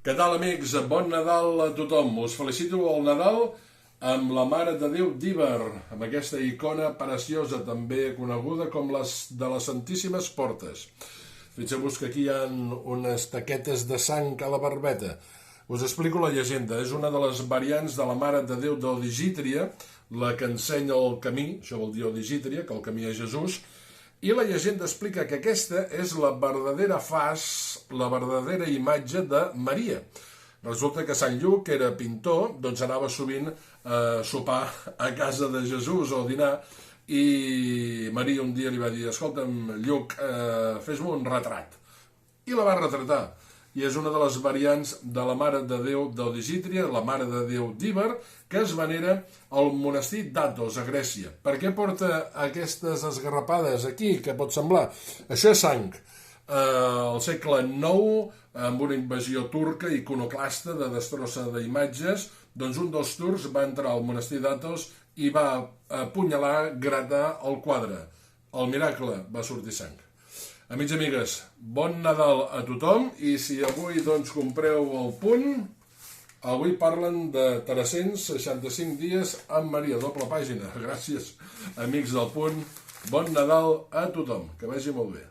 Què tal, amics? Bon Nadal a tothom. Us felicito el Nadal amb la Mare de Déu d'Íber, amb aquesta icona preciosa, també coneguda com les de les Santíssimes Portes. Fixeu-vos que aquí hi ha unes taquetes de sang a la barbeta. Us explico la llegenda. És una de les variants de la Mare de Déu d'Odigítria, la que ensenya el camí, això vol dir Odigítria, que el camí és Jesús, i la llegenda explica que aquesta és la verdadera faç, la verdadera imatge de Maria. Resulta que Sant Lluc, que era pintor, doncs anava sovint a sopar a casa de Jesús o a dinar, i Maria un dia li va dir: escolta'm, Lluc, fes-me un retrat. I la va retratar. I és una de les variants de la Mare de Déu d'Odigítria, la Mare de Déu d'Íber, que es venera al monestir d'Athos, a Grècia. Per què porta aquestes esgarrapades aquí? Què pot semblar? Això és sang. Al segle IX, amb una invasió turca iconoclasta de destrossa d'imatges, doncs un dels turcs va entrar al monestir d'Athos i va apunyalar, gratar el quadre. El miracle, va sortir sang. Amics i amigues, bon Nadal a tothom, i si avui doncs compreu el Punt, avui parlen de 365 dies amb Maria, doble pàgina. Gràcies, amics del Punt. Bon Nadal a tothom, que vagi molt bé.